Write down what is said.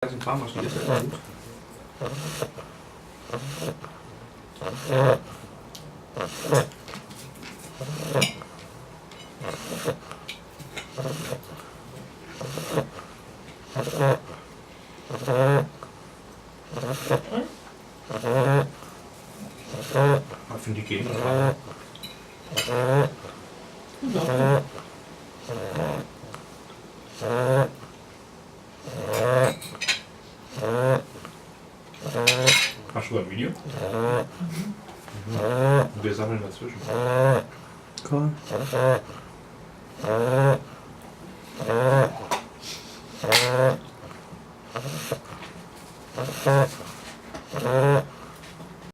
Ein paar Mal schon ist ja gut. Ich finde die gehen. Hast du ein Video? Und wir sammeln dazwischen. Cool.